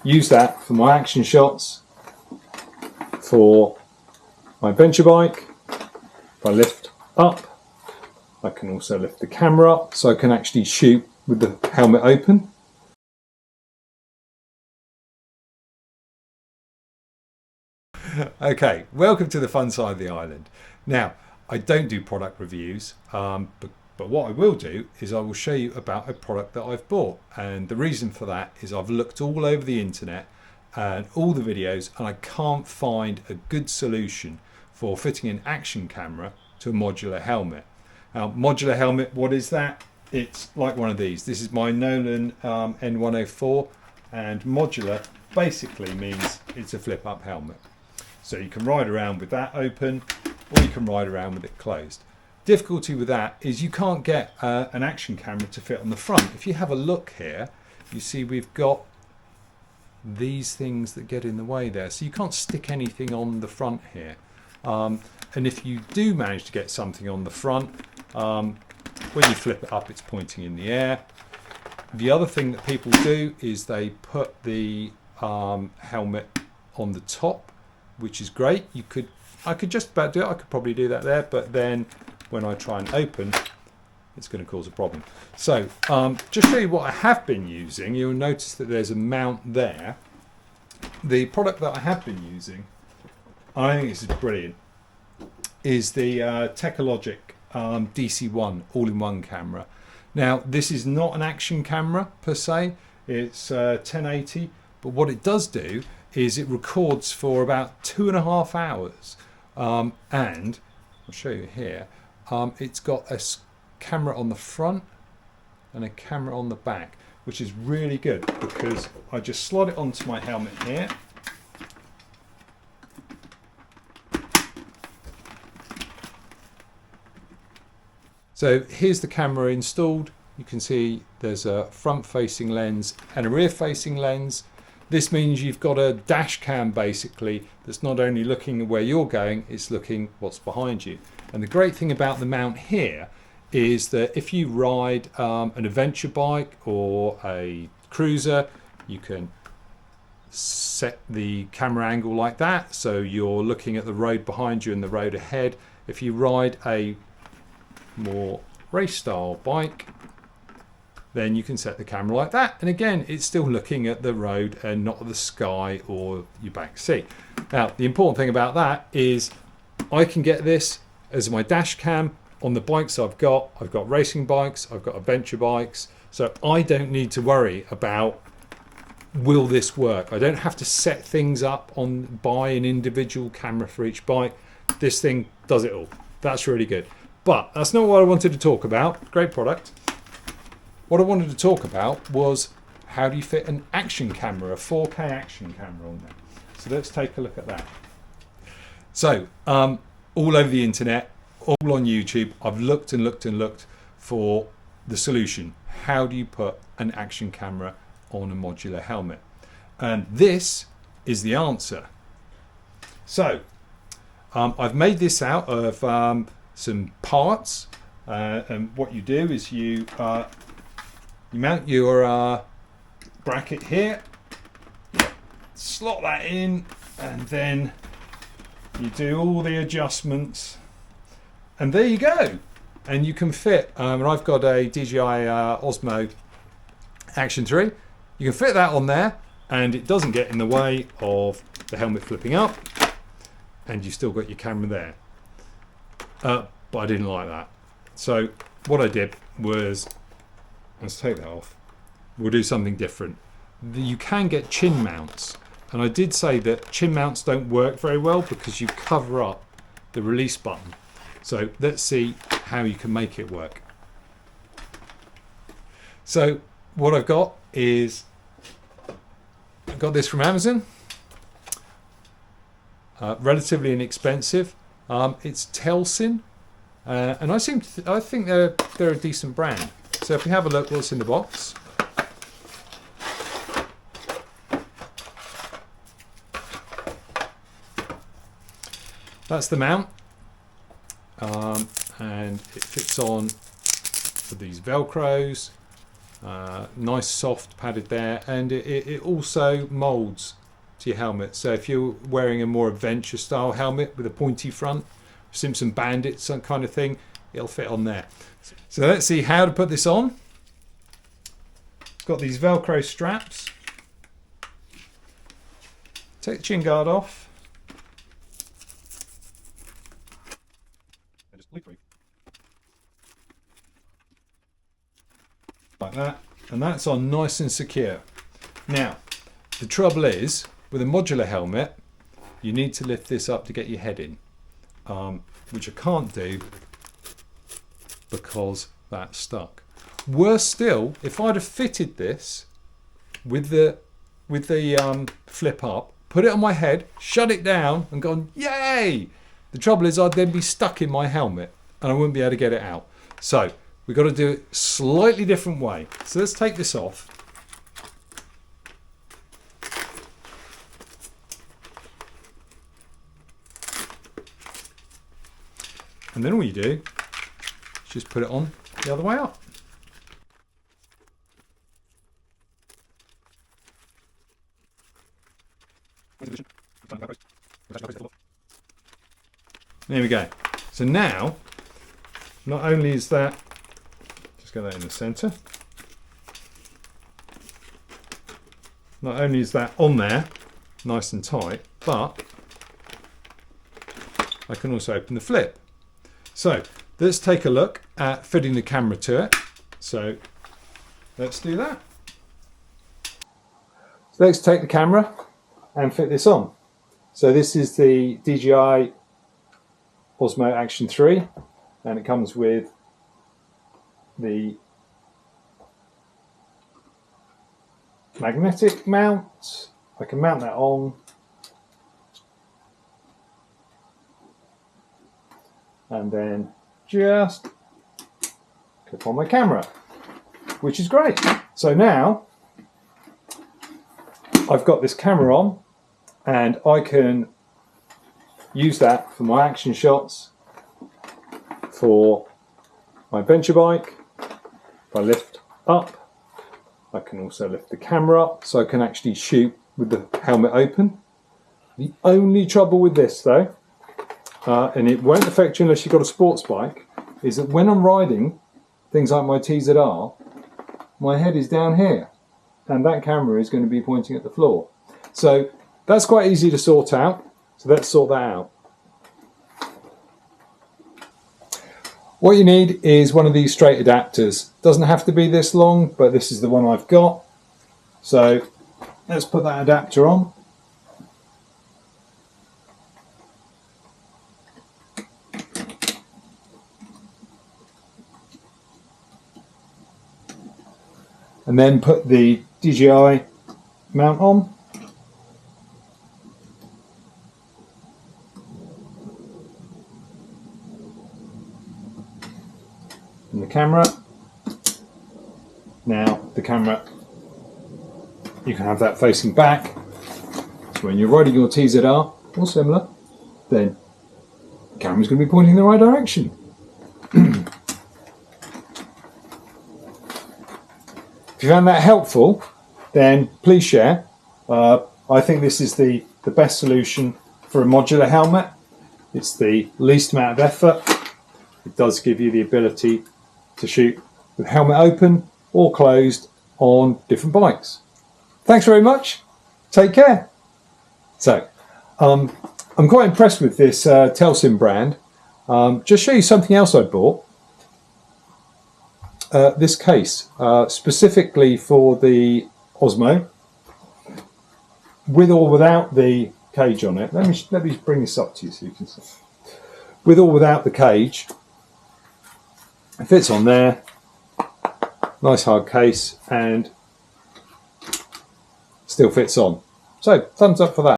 use that for my action shots, for my adventure bike. If I lift up, I can also lift the camera up so I can actually shoot with the helmet open. Okay, welcome to the fun side of the island. Now, I don't do product reviews, but what I will do is I will show you about a product that I've bought. And the reason for that is I've looked all over the internet and all the videos, and I can't find a good solution for fitting an action camera to a modular helmet. Now, modular helmet, what is that? It's like one of these. This is my Nolan N104, and modular basically means it's a flip-up helmet. So you can ride around with that open, or you can ride around with it closed. Difficulty with that is you can't get an action camera to fit on the front. If you have a look here, you see we've got these things that get in the way there. So you can't stick anything on the front here. And if you do manage to get something on the front, when you flip it up, it's pointing in the air. The other thing that people do is they put the helmet on the top, which is great. I could just about do it. I could probably do that there, but then when I try and open, it's going to cause a problem. So just show you what I have been using. You'll notice that there's a mount there. The product that I have been using, I think this is brilliant, is the Techalogic DC-1 all-in-one camera. Now, this is not an action camera per se. It's 1080, but what it does do is it records for about 2.5 hours. And I'll show you here. It's got a camera on the front and a camera on the back, which is really good because I just slot it onto my helmet here. So here's the camera installed. You can see there's a front-facing lens and a rear-facing lens. This means you've got a dash cam basically that's not only looking where you're going, it's looking what's behind you. And the great thing about the mount here is that if you ride an adventure bike or a cruiser, you can set the camera angle like that, so you're looking at the road behind you and the road ahead. If you ride a more race style bike, then you can set the camera like that, and again it's still looking at the road and not at the sky or your back seat. Now the important thing about that is I can get this as my dash cam on the bikes I've got racing bikes, I've got adventure bikes, so I don't need to worry about will this work. I don't have to set things up on buy an individual camera for each bike. This thing does it all. That's really good. But that's not what I wanted to talk about. Great product. What I wanted to talk about was how do you fit an action camera, a 4K action camera on there. So let's take a look at that. So all over the internet, all on YouTube, I've looked and looked and looked for the solution. How do you put an action camera on a modular helmet? And this is the answer. So I've made this out of some parts, and what you do is you mount your bracket here, slot that in, and then you do all the adjustments, and there you go. And you can fit, and I've got a DJI Osmo Action 3. You can fit that on there, and it doesn't get in the way of the helmet flipping up, and you've still got your camera there. But I didn't like that. So what I did was, let's take that off. We'll do something different. You can get chin mounts. And I did say that chin mounts don't work very well because you cover up the release button. So let's see how you can make it work. So what I've got is, I got this from Amazon. Relatively inexpensive. It's Telsin, and I think they're a decent brand. So if we have a look what's in the box. That's the mount, and it fits on with these Velcros. Nice soft padded there, and it also molds to your helmet. So if you're wearing a more adventure style helmet with a pointy front, Simpson Bandit, some kind of thing, it'll fit on there. So let's see how to put this on. It's got these Velcro straps. Take the chin guard off. And just leak through. Like that. And that's on nice and secure. Now, the trouble is, with a modular helmet, you need to lift this up to get your head in, which I can't do because that's stuck. Worse still, if I'd have fitted this with the flip up, put it on my head, shut it down and gone, yay! The trouble is I'd then be stuck in my helmet and I wouldn't be able to get it out. So we've got to do it slightly different way. So let's take this off. And then all you do is just put it on the other way up. There we go. So now, not only is that, just get that in the center. Not only is that on there, nice and tight, but I can also open the flip. So let's take a look at fitting the camera to it. So let's do that. So let's take the camera and fit this on. So this is the DJI Osmo Action 3, and it comes with the magnetic mount. I can mount that on, and then just clip on my camera, which is great. So now I've got this camera on, and I can use that for my action shots, for my adventure bike. If I lift up, I can also lift the camera up so I can actually shoot with the helmet open. The only trouble with this though, and it won't affect you unless you've got a sports bike, is that when I'm riding things like my TZR, my head is down here and that camera is going to be pointing at the floor. So that's quite easy to sort out. So let's sort that out. What you need is one of these straight adapters. Doesn't have to be this long, but this is the one I've got. So let's put that adapter on. And then put the DJI mount on. And the camera. Now the camera, you can have that facing back. So when you're riding your TZR or similar, then the camera's going to be pointing in the right direction. If you found that helpful, then please share. I think this is the best solution for a modular helmet. It's the least amount of effort. It does give you the ability to shoot with helmet open or closed on different bikes. Thanks very much. Take care. So, I'm quite impressed with this Telsim brand. Just show you something else I bought. This case, specifically for the Osmo, with or without the cage on it. Let me bring this up to you so you can see. With or without the cage, it fits on there. Nice hard case and still fits on. So thumbs up for that.